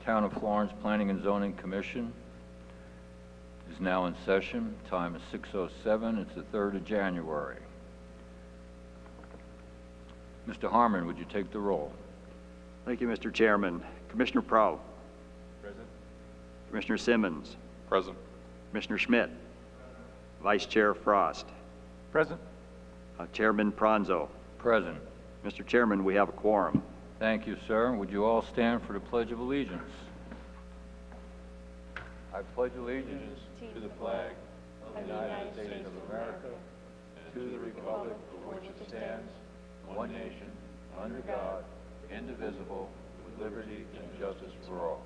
Town of Florence Planning and Zoning Commission is now in session. Time is 6:07. It's the 3rd of January. Mr. Harmon, would you take the roll? Thank you, Mr. Chairman. Commissioner Prow. Present. Commissioner Simmons. Present. Commissioner Schmidt. Vice Chair Frost. Present. Chairman Pranzo. Present. Mr. Chairman, we have a quorum. Thank you, sir. Would you all stand for the Pledge of Allegiance? I pledge allegiance to the flag of the United States of America, and to the republic for which it stands, one nation, under God, indivisible, with liberty and justice for all.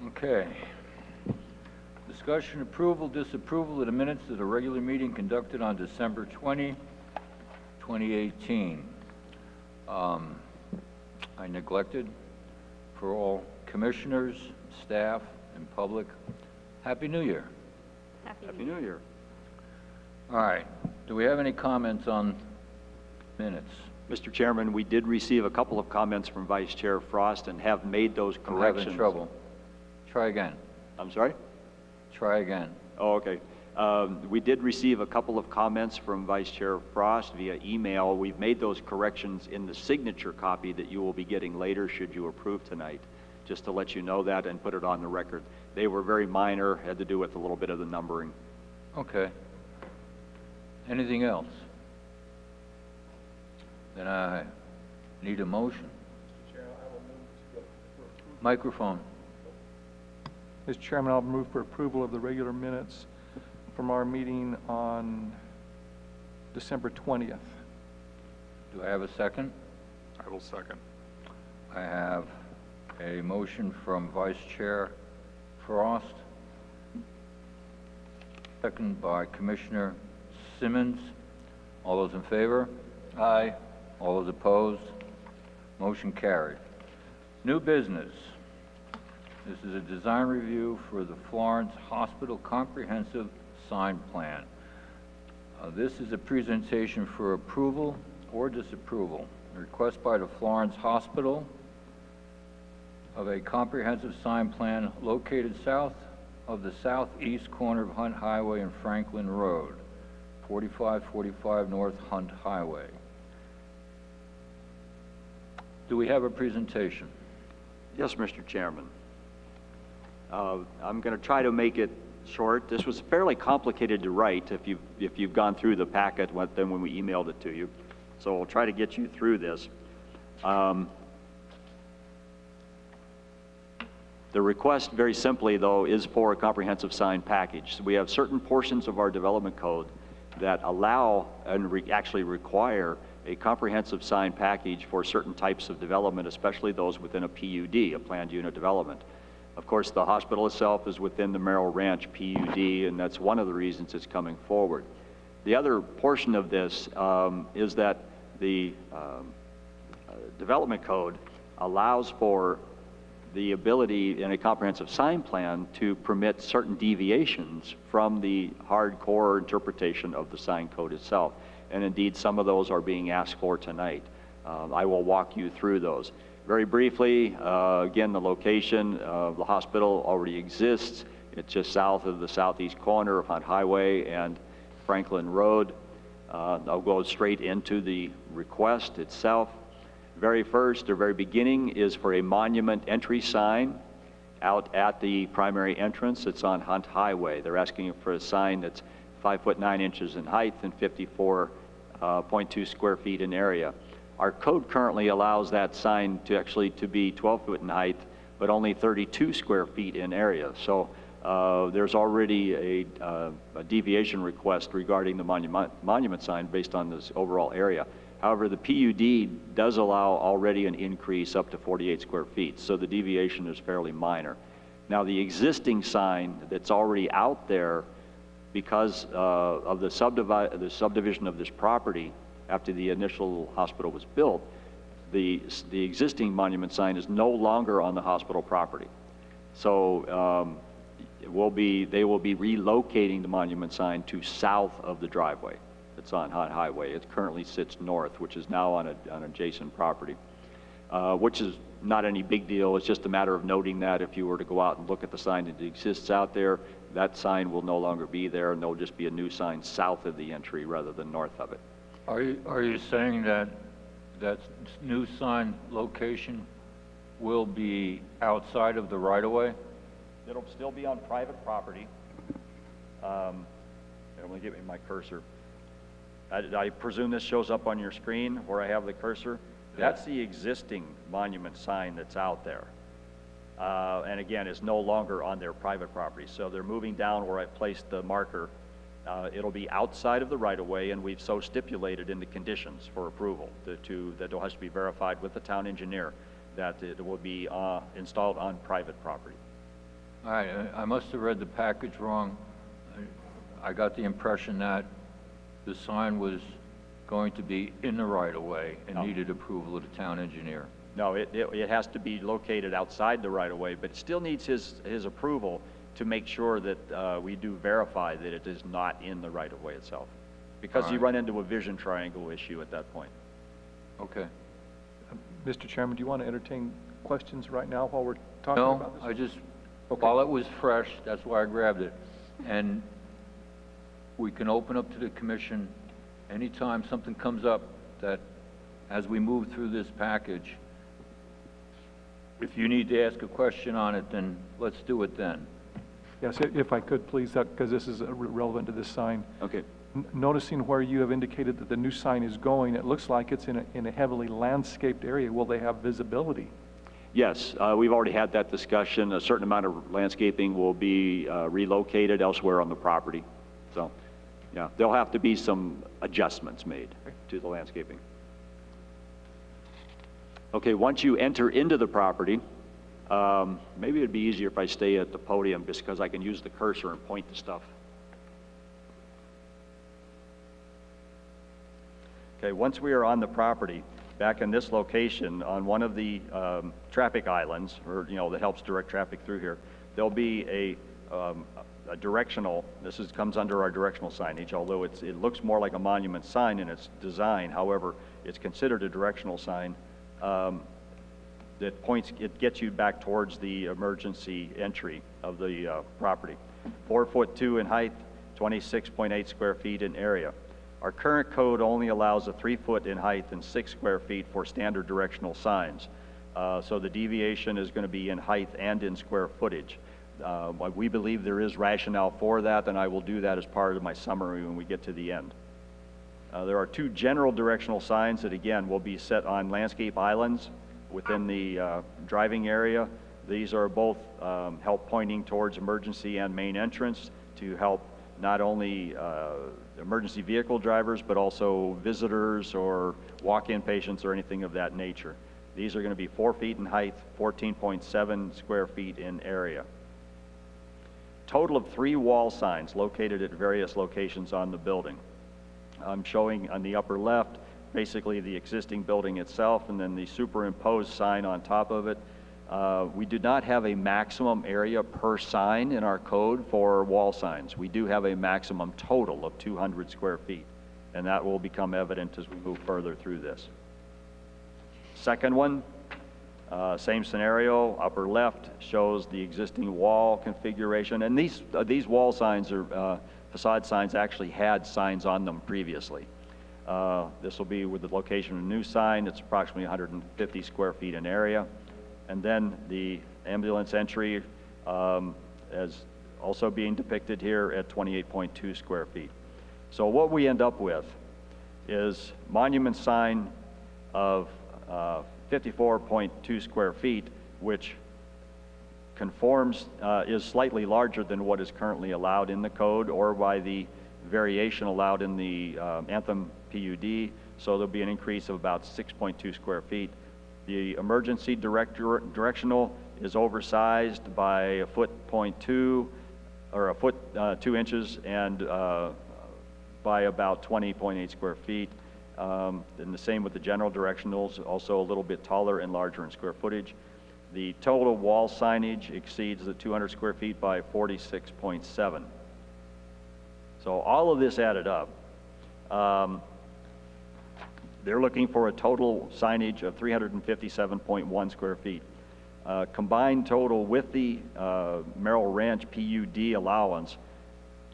Okay. Discussion, approval, disapproval of the minutes of the regular meeting conducted on December 20, 2018. I neglected for all commissioners, staff, and public, Happy New Year. Happy New Year. All right. Do we have any comments on minutes? Mr. Chairman, we did receive a couple of comments from Vice Chair Frost and have made those corrections. I'm having trouble. Try again. I'm sorry? Try again. Oh, okay. We did receive a couple of comments from Vice Chair Frost via email. We've made those corrections in the signature copy that you will be getting later should you approve tonight, just to let you know that and put it on the record. They were very minor, had to do with a little bit of the numbering. Okay. Anything else? Then I need a motion. Mr. Chairman, I will move for approval. Microphone. Mr. Chairman, I'll move for approval of the regular minutes from our meeting on December 20th. Do I have a second? I will second. I have a motion from Vice Chair Frost, second by Commissioner Simmons. All those in favor? Aye. All those opposed? Motion carried. New business. This is a design review for the Florence Hospital Comprehensive Sign Plan. This is a presentation for approval or disapproval. A request by the Florence Hospital of a comprehensive sign plan located south of the southeast corner of Hunt Highway and Franklin Road, 4545 North Hunt Highway. Do we have a presentation? Yes, Mr. Chairman. I'm going to try to make it short. This was fairly complicated to write if you've gone through the packet then when we emailed it to you. So I'll try to get you through this. The request, very simply though, is for a comprehensive sign package. So we have certain portions of our development code that allow and actually require a comprehensive sign package for certain types of development, especially those within a PUD, a planned unit development. Of course, the hospital itself is within the Merrill Ranch PUD, and that's one of the reasons it's coming forward. The other portion of this is that the development code allows for the ability in a comprehensive sign plan to permit certain deviations from the hardcore interpretation of the sign code itself. And indeed, some of those are being asked for tonight. I will walk you through those. Very briefly, again, the location of the hospital already exists. It's just south of the southeast corner of Hunt Highway and Franklin Road. I'll go straight into the request itself. Very beginning is for a monument entry sign out at the primary entrance. It's on Hunt Highway. They're asking for a sign that's 5'9" in height and 54.2 square feet in area. Our code currently allows that sign to be 12 foot in height, but only 32 square feet in area. So there's already a deviation request regarding the monument sign based on this overall area. However, the PUD does allow already an increase up to 48 square feet, so the deviation is fairly minor. Now, the existing sign that's already out there, because of the subdivision of this property after the initial hospital was built, the existing monument sign is no longer on the hospital property. So they will be relocating the monument sign to south of the driveway. It's on Hunt Highway. It currently sits north, which is now on an adjacent property. which is not any big deal. It's just a matter of noting that if you were to go out and look at the sign that exists out there, that sign will no longer be there, and there'll just be a new sign south of the entry rather than north of it. Are you saying that that new sign location will be outside of the right-of-way? It'll still be on private property. I'm going to give me my cursor. I presume this shows up on your screen where I have the cursor. That's the existing monument sign that's out there. And again, it's no longer on their private property. So they're moving down where I placed the marker. It'll be outside of the right-of-way, and we've so stipulated in the conditions for approval that it has to be verified with the town engineer that it will be installed on private property. All right, I must have read the package wrong. I got the impression that the sign was going to be in the right-of-way and needed approval of the town engineer. No, it has to be located outside the right-of-way, but it still needs his approval to make sure that we do verify that it is not in the right-of-way itself. Because you run into a vision triangle issue at that point. Okay. Mr. Chairman, do you want to entertain questions right now while we're talking about this? No, I just, while it was fresh, that's why I grabbed it. And we can open up to the commission anytime something comes up that, as we move through this package, if you need to ask a question on it, then let's do it then. Yes, if I could, please, because this is relevant to this sign. Okay. Noticing where you have indicated that the new sign is going, it looks like it's in a heavily landscaped area. Will they have visibility? Yes, we've already had that discussion. A certain amount of landscaping will be relocated elsewhere on the property. So, yeah, there'll have to be some adjustments made to the landscaping. Okay, once you enter into the property, maybe it'd be easier if I stay at the podium just because I can use the cursor and point to stuff. Okay, once we are on the property, back in this location, on one of the traffic islands, or that helps direct traffic through here, there'll be a directional. Comes under our directional signage, although it looks more like a monument sign in its design. However, it's considered a directional sign that points. It gets you back towards the emergency entry of the property. 4'2" in height, 26.8 square feet in area. Our current code only allows a 3 foot in height and 6 square feet for standard directional signs. So the deviation is going to be in height and in square footage. We believe there is rationale for that, and I will do that as part of my summary when we get to the end. There are 2 general directional signs that, again, will be set on landscape islands within the driving area. These are both help pointing towards emergency and main entrance to help not only emergency vehicle drivers, but also visitors or walk-in patients or anything of that nature. These are going to be 4 feet in height, 14.7 square feet in area. Total of 3 wall signs located at various locations on the building. I'm showing on the upper left basically the existing building itself and then the superimposed sign on top of it. We do not have a maximum area per sign in our code for wall signs. We do have a maximum total of 200 square feet, and that will become evident as we move further through this. Second one, same scenario. Upper left shows the existing wall configuration, and these wall signs are facade signs actually had signs on them previously. This will be with the location of a new sign. It's approximately 150 square feet in area. And then the ambulance entry as also being depicted here at 28.2 square feet. So what we end up with is monument sign of 54.2 square feet, which conforms, is slightly larger than what is currently allowed in the code or by the variation allowed in the Anthem PUD. So there'll be an increase of about 6.2 square feet. The emergency directional is oversized by a 1.2 or a foot 2 inches and by about 20.8 square feet. And the same with the general directionals, also a little bit taller and larger in square footage. The total wall signage exceeds the 200 square feet by 46.7. So all of this added up They're looking for a total signage of 357.1 square feet. Combined total with the Merrill Ranch PUD allowance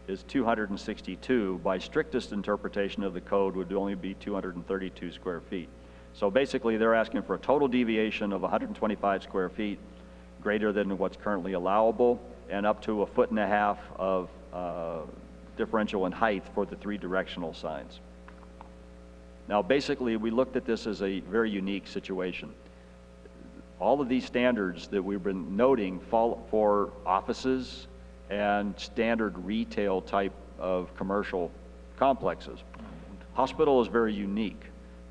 is 262. By strictest interpretation of the code, would only be 232 square feet. So basically, they're asking for a total deviation of 125 square feet, greater than what's currently allowable, and up to 1.5 feet of differential in height for the 3 directional signs. Now, basically, we looked at this as a very unique situation. All of these standards that we've been noting fall for offices and standard retail type of commercial complexes. Hospital is very unique.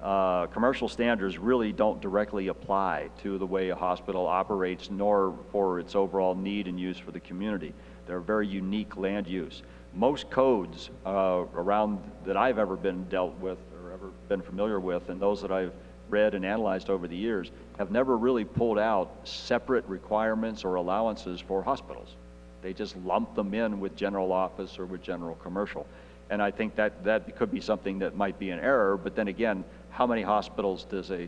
Commercial standards really don't directly apply to the way a hospital operates, nor for its overall need and use for the community. They're very unique land use. Most codes around that I've ever been dealt with or ever been familiar with, and those that I've read and analyzed over the years, have never really pulled out separate requirements or allowances for hospitals. They just lump them in with general office or with general commercial. And I think that could be something that might be an error, but then again, how many hospitals does a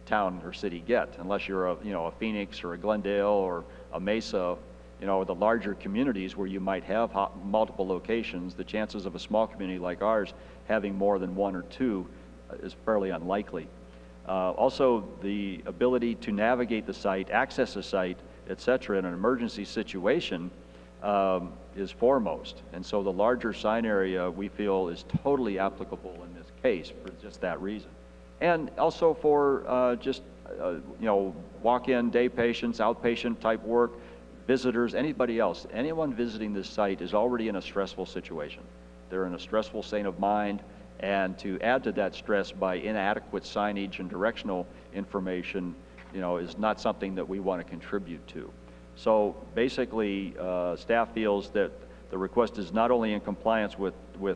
town or city get? Unless you're a Phoenix or a Glendale or a Mesa, the larger communities where you might have multiple locations, the chances of a small community like ours having more than 1 or 2 is fairly unlikely. Also, the ability to navigate the site, access the site, etc., in an emergency situation is foremost. And so the larger sign area, we feel, is totally applicable in this case for just that reason. And also for walk-in day patients, outpatient type work, visitors, anybody else. Anyone visiting this site is already in a stressful situation. They're in a stressful state of mind, and to add to that stress by inadequate signage and directional information, is not something that we want to contribute to. So basically, staff feels that the request is not only in compliance with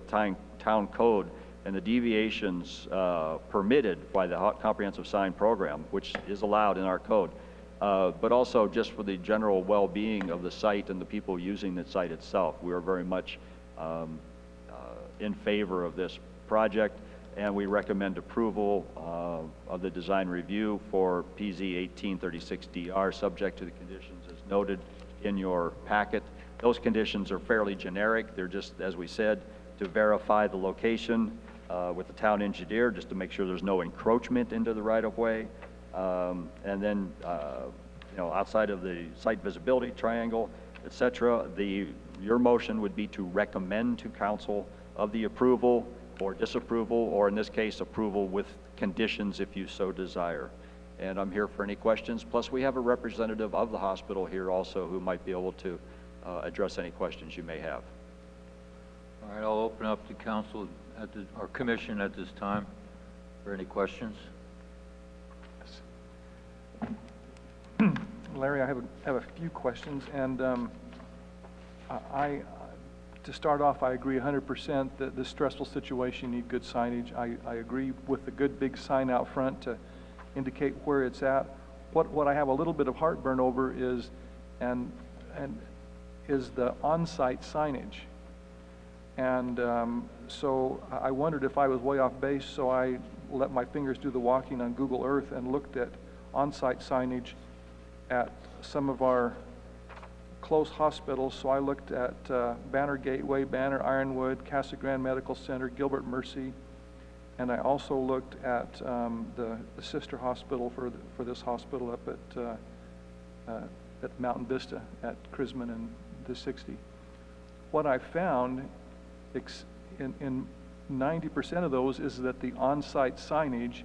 town code and the deviations permitted by the comprehensive sign program, which is allowed in our code, but also just for the general well-being of the site and the people using the site itself. We are very much in favor of this project, and we recommend approval of the design review for PZ 1836DR, subject to the conditions as noted in your packet. Those conditions are fairly generic. They're just, as we said, to verify the location with the town engineer, just to make sure there's no encroachment into the right-of-way. And then, outside of the site visibility triangle, etc., your motion would be to recommend to council of the approval or disapproval, or in this case, approval with conditions if you so desire. And I'm here for any questions. Plus, we have a representative of the hospital here also who might be able to address any questions you may have. All right, I'll open up to council or commission at this time for any questions. Larry, I have a few questions, and to start off, I agree 100% that this stressful situation, you need good signage. I agree with the good big sign out front to indicate where it's at. What I have a little bit of heartburn over is the on-site signage. And so I wondered if I was way off base, so I let my fingers do the walking on Google Earth and looked at on-site signage at some of our close hospitals. So I looked at Banner Gateway, Banner Ironwood, Casa Grande Medical Center, Gilbert Mercy, and I also looked at the sister hospital for this hospital up at Mountain Vista at Chrisman and the 60. What I found in 90% of those is that the on-site signage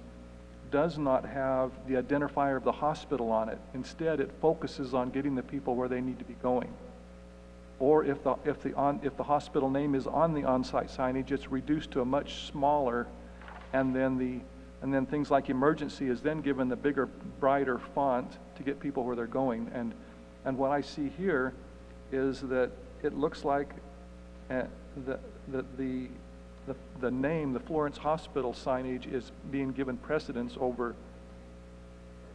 does not have the identifier of the hospital on it. Instead, it focuses on getting the people where they need to be going. Or if the hospital name is on the on-site signage, it's reduced to a much smaller, and then things like emergency is then given the bigger, brighter font to get people where they're going. And what I see here is that it looks like the name, the Florence Hospital signage, is being given precedence over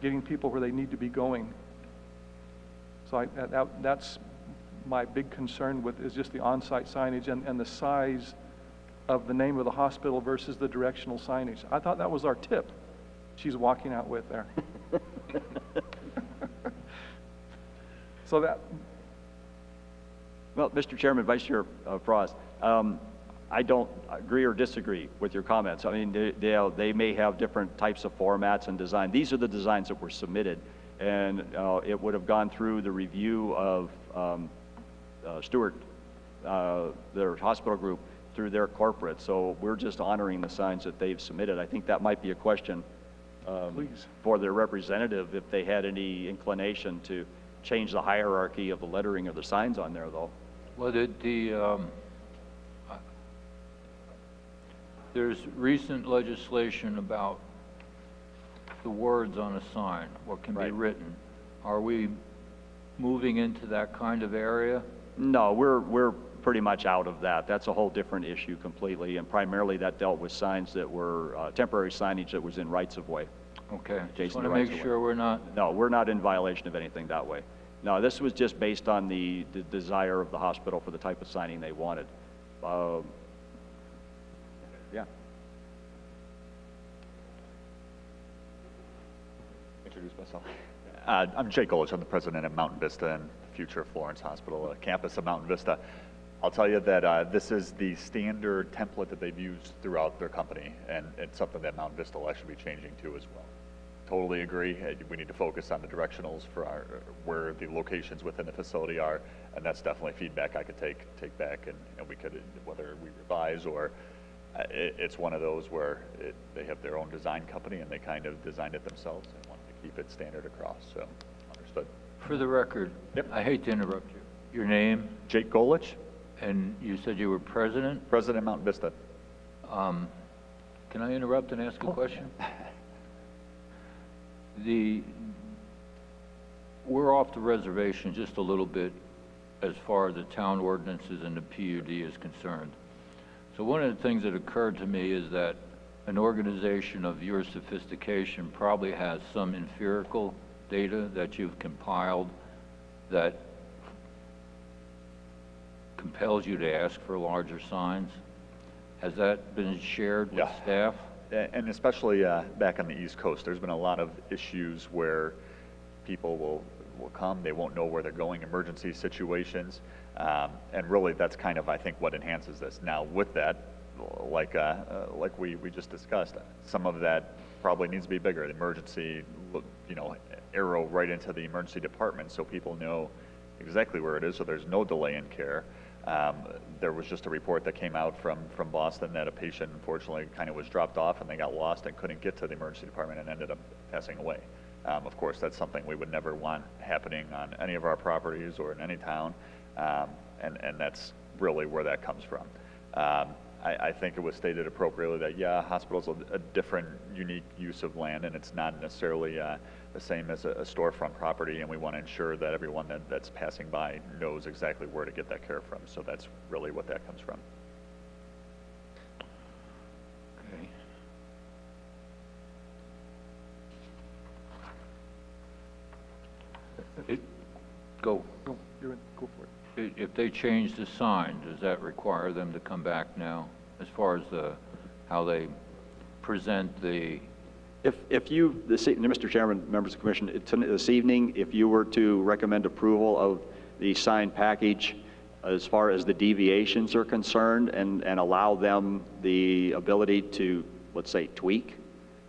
getting people where they need to be going. So that's my big concern with is just the on-site signage and the size of the name of the hospital versus the directional signage. I thought that was our tip she's walking out with there. So that, Well, Mr. Chairman, Vice Chair Frost, I don't agree or disagree with your comments. I mean, they may have different types of formats and design. These are the designs that were submitted, and it would have gone through the review of Stewart, their hospital group, through their corporate. So we're just honoring the signs that they've submitted. I think that might be a question please. for their representative if they had any inclination to change the hierarchy of the lettering of the signs on there, though. Well, there's recent legislation about the words on a sign, what can be Right. written. Are we moving into that kind of area? No, we're pretty much out of that. That's a whole different issue completely, and primarily that dealt with signs that were temporary signage that was in rights-of-way. Okay, just Jason, want to the make rights-of-way. sure we're not, No, we're not in violation of anything that way. No, this was just based on the desire of the hospital for the type of signing they wanted. Yeah. Introduce myself. I'm Jake Golich. I'm the president of Mountain Vista and future Florence Hospital, a campus of Mountain Vista. I'll tell you that this is the standard template that they've used throughout their company, and it's something that Mountain Vista will actually be changing to as well. Totally agree. We need to focus on the directionals for where the locations within the facility are, and that's definitely feedback I could take back, and we could, whether we revise or it's one of those where they have their own design company and they kind of designed it themselves and wanted to keep it standard across. So, understood. for the record, Yep. I hate to interrupt you. Your name, Jake Golich, and you said you were president? president of Mountain Vista. Can I interrupt and ask a question? We're off the reservation just a little bit as far as the town ordinances and the PUD is concerned. So one of the things that occurred to me is that an organization of your sophistication probably has some empirical data that you've compiled that compels you to ask for larger signs. Has that been shared with Yeah. staff? And especially back on the East Coast, there's been a lot of issues where people will come, they won't know where they're going, emergency situations, and really that's kind of, I think, what enhances this. Now with that, like we just discussed, some of that probably needs to be bigger. The emergency, arrow right into the emergency department so people know exactly where it is, so there's no delay in care. There was just a report that came out from Boston that a patient unfortunately kind of was dropped off and they got lost and couldn't get to the emergency department and ended up passing away. Of course, that's something we would never want happening on any of our properties or in any town, and that's really where that comes from. I think it was stated appropriately that, yeah, hospitals are a different, unique use of land, and it's not necessarily the same as a storefront property, and we want to ensure that everyone that's passing by knows exactly where to get that care from. So that's really what that comes from. Okay. Go. Go, go for it. If they change the sign, does that require them to come back now, as far as how they present the? If you, Mr. Chairman, members of the commission, this evening, if you were to recommend approval of the sign package as far as the deviations are concerned and allow them the ability to, let's say, tweak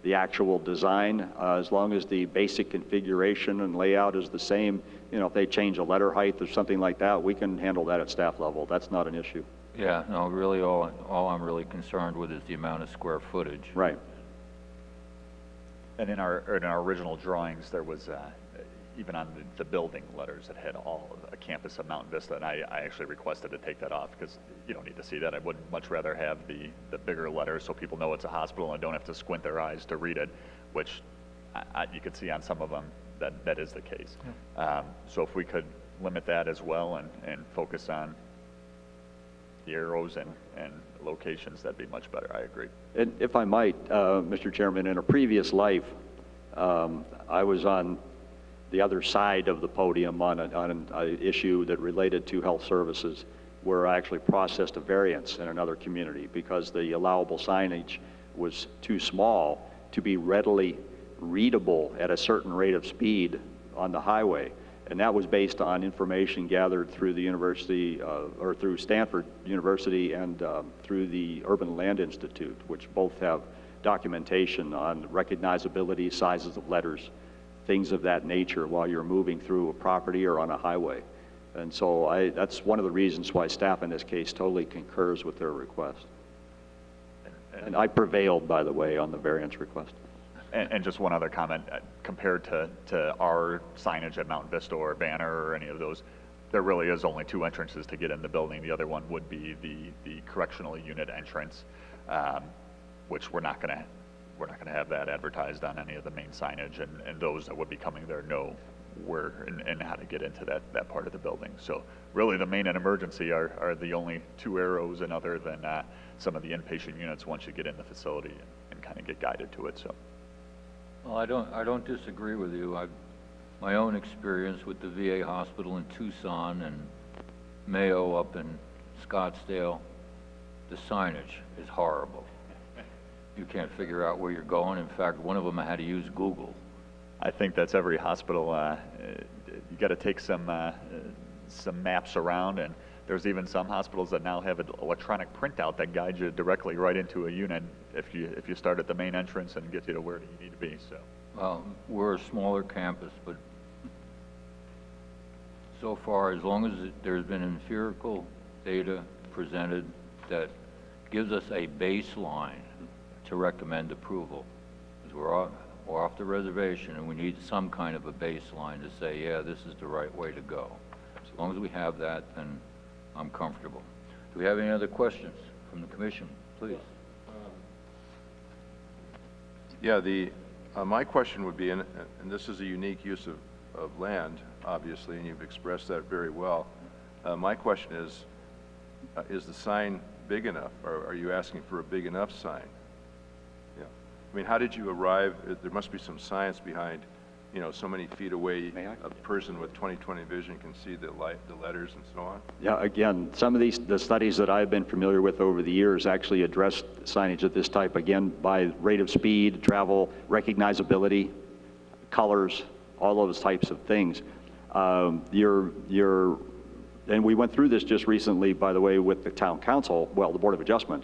the actual design, as long as the basic configuration and layout is the same, if they change a letter height or something like that, we can handle that at staff level. That's not an issue. Yeah, no, really all I'm really concerned with is the amount of square footage. Right. And in our original drawings, there was even on the building letters that had all a campus of Mountain Vista, and I actually requested to take that off because you don't need to see that. I would much rather have the bigger letters so people know it's a hospital and don't have to squint their eyes to read it, which you could see on some of them that is the case. Yeah. So if we could limit that as well and focus on the arrows and locations, that'd be much better. I agree. And if I might, Mr. Chairman, in a previous life, I was on the other side of the podium on an issue that related to health services. where I actually processed a variance in another community because the allowable signage was too small to be readily readable at a certain rate of speed on the highway. And that was based on information gathered through the university, or through Stanford University and through the Urban Land Institute, which both have documentation on recognizability, sizes of letters, things of that nature while you're moving through a property or on a highway. And so that's one of the reasons why staff in this case totally concurs with their request. And I prevailed, by the way, on the variance request. And just one other comment, compared to our signage at Mount Vista or Banner or any of those, there really is only two entrances to get in the building. The other one would be the correctional unit entrance, which we're not gonna have that advertised on any of the main signage, and those that would be coming there know where and how to get into that part of the building. So really the main and emergency are the only two arrows, and other than some of the inpatient units once you get in the facility and kind of get guided to it. So. Well, I don't disagree with you. My own experience with the VA hospital in Tucson and Mayo up in Scottsdale, the signage is horrible. You can't figure out where you're going. In fact, one of them had to use Google. I think that's every hospital. You got to take some maps around, and there's even some hospitals that now have an electronic printout that guides you directly right into a unit if you start at the main entrance and gets you to where you need to be. So. Well, we're a smaller campus, but so far, as long as there's been empirical data presented that gives us a baseline to recommend approval, because we're off the reservation and we need some kind of a baseline to say, yeah, this is the right way to go. As long as we have that, then I'm comfortable. Do we have any other questions from the commission? Please. Yeah, my question would be, and this is a unique use of land, obviously, and you've expressed that very well. My question is the sign big enough, or are you asking for a big enough sign? Yeah. I mean, how did you arrive? There must be some science behind, so many feet away, a person with 20/20 vision can see the letters and so on? Yeah, again, some of the studies that I've been familiar with over the years actually address signage of this type, again, by rate of speed, travel, recognizability, colors, all those types of things. And we went through this just recently, by the way, with the town council, the Board of Adjustment,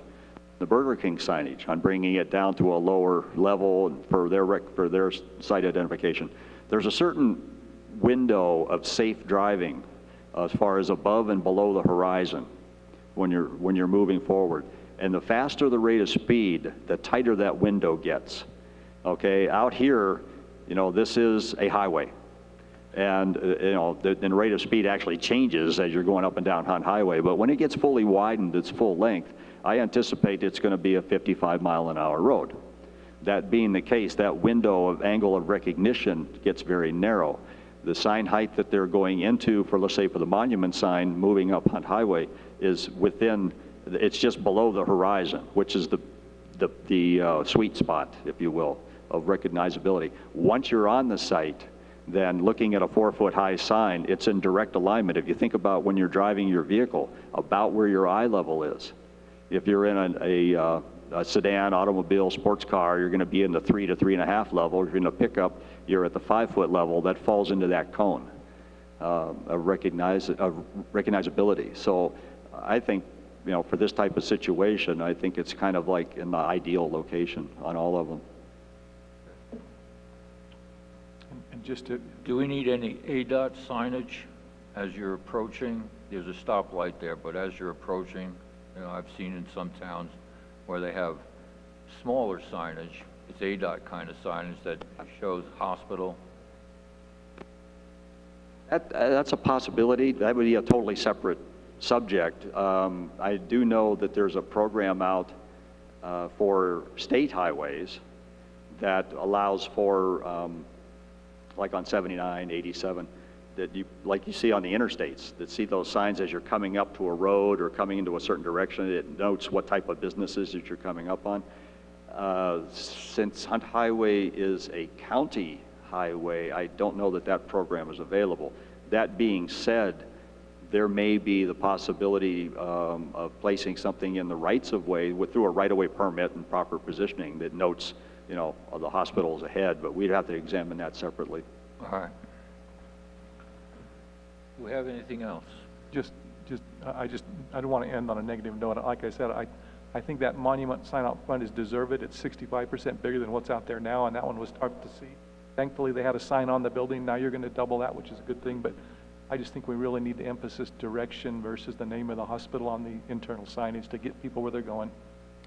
the Burger King signage on bringing it down to a lower level for their site identification. There's a certain window of safe driving as far as above and below the horizon when you're moving forward. And the faster the rate of speed, the tighter that window gets. Okay, out here, this is a highway. And, the rate of speed actually changes as you're going up and down Hunt Highway. But when it gets fully widened, its full length, I anticipate it's going to be a 55-mile-an-hour road. That being the case, that window of angle of recognition gets very narrow. The sign height that they're going into for, let's say, for the monument sign moving up Hunt Highway is it's just below the horizon, which is the sweet spot, if you will, of recognizability. Once you're on the site, then looking at a 4-foot-high sign, it's in direct alignment. If you think about when you're driving your vehicle, about where your eye level is. If you're in a sedan, automobile, sports car, you're going to be in the 3 to 3.5 level. If you're in a pickup, you're at the 5-foot level. That falls into that cone of recognizability. So I think, for this type of situation, I think it's kind of like in the ideal location on all of them. And just to, Do we need any ADOT signage as you're approaching? There's a stoplight there, but as you're approaching, I've seen in some towns where they have smaller signage. It's ADOT kind of signage that shows hospital. That's a possibility. That would be a totally separate subject. I do know that there's a program out for state highways that allows for, like on 79, 87, that like you see on the interstates, that see those signs as you're coming up to a road or coming into a certain direction. It notes what type of businesses that you're coming up on. Since Hunt Highway is a county highway, I don't know that program is available. That being said, there may be the possibility of placing something in the rights-of-way through a right-of-way permit and proper positioning that notes, you know, the hospital's ahead, but we'd have to examine that separately. All right. Do we have anything else? I don't want to end on a negative note. Like I said, I think that monument sign out front is deserved. It's 65% bigger than what's out there now, and that one was tough to see. Thankfully, they had a sign on the building. Now you're going to double that, which is a good thing, but I just think we really need to emphasize direction versus the name of the hospital on the internal signage to get people where they're going.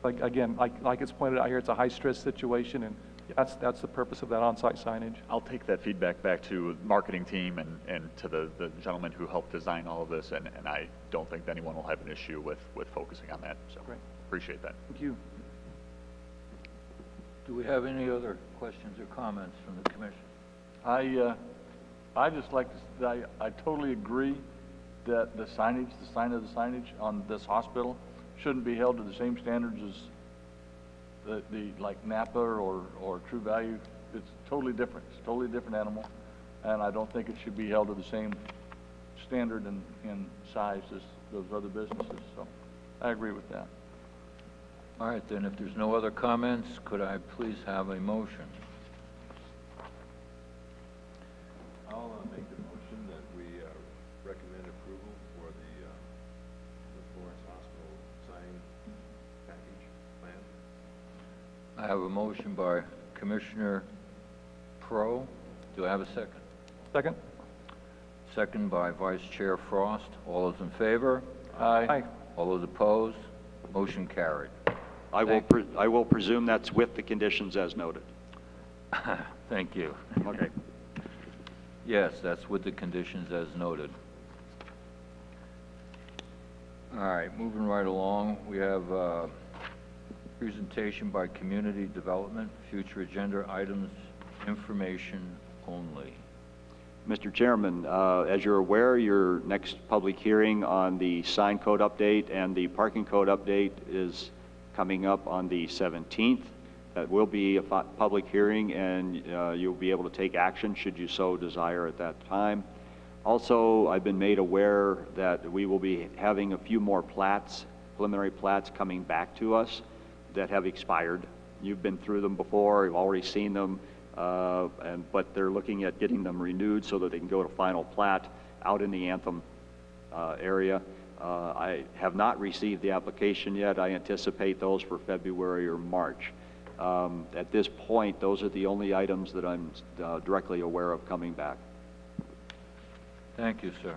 Like, again, like it's pointed out here, it's a high-stress situation, and that's the purpose of that on-site signage. I'll take that feedback back to the marketing team and to the gentleman who helped design all of this, and I don't think anyone will have an issue with focusing on that, so Great. appreciate that. Thank you. Do we have any other questions or comments from the commission? I just like to say, I totally agree that the signage, the sign of the signage on this hospital shouldn't be held to the same standards as the like Napa or True Value. It's totally different. It's a totally different animal, and I don't think it should be held to the same standard and size as those other businesses. So I agree with that. All right, then, if there's no other comments, could I please have a motion? I'll make the motion that we recommend approval for the Florence Hospital sign package plan. I have a motion by Commissioner Pro. Do I have a second? Second? Second by Vice Chair Frost. All those in favor? Aye. All those opposed? Motion carried. I will presume that's with the conditions as noted. Thank you. Okay. Yes, that's with the conditions as noted. All right, moving right along, we have a presentation by Community Development, future agenda items, information only. Mr. Chairman, as you're aware, your next public hearing on the sign code update and the parking code update is coming up on the 17th. That will be a public hearing, and you'll be able to take action should you so desire at that time. Also, I've been made aware that we will be having a few more plats, preliminary plats, coming back to us that have expired. You've been through them before, you've already seen them, but they're looking at getting them renewed so that they can go to final plat out in the Anthem area. I have not received the application yet. I anticipate those for February or March. At this point, those are the only items that I'm directly aware of coming back. Thank you, sir.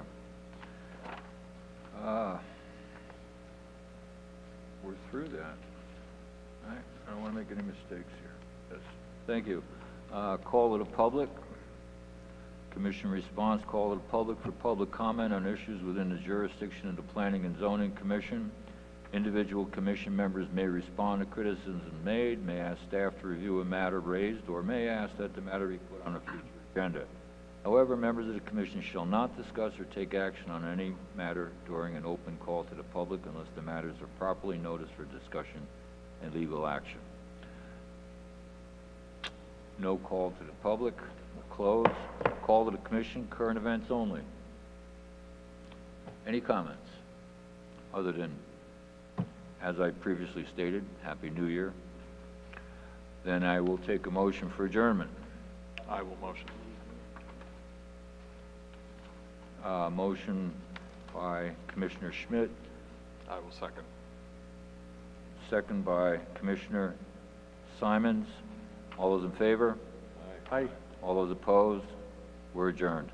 We're through that. I don't want to make any mistakes here. Yes. Thank you. Call to the public. Commission response, call to the public for public comment on issues within the jurisdiction of the Planning and Zoning Commission. Individual commission members may respond to criticisms made, may ask staff to review a matter raised, or may ask that the matter be put on a future agenda. However, members of the commission shall not discuss or take action on any matter during an open call to the public unless the matters are properly noticed for discussion and legal action. No call to the public. We'll close. Call to the commission, current events only. Any comments other than, as I previously stated, Happy New Year? Then I will take a motion for adjournment. I will motion. Motion by Commissioner Schmidt, I will second. second by Commissioner Simons. All those in favor? Aye. All those opposed? We're adjourned.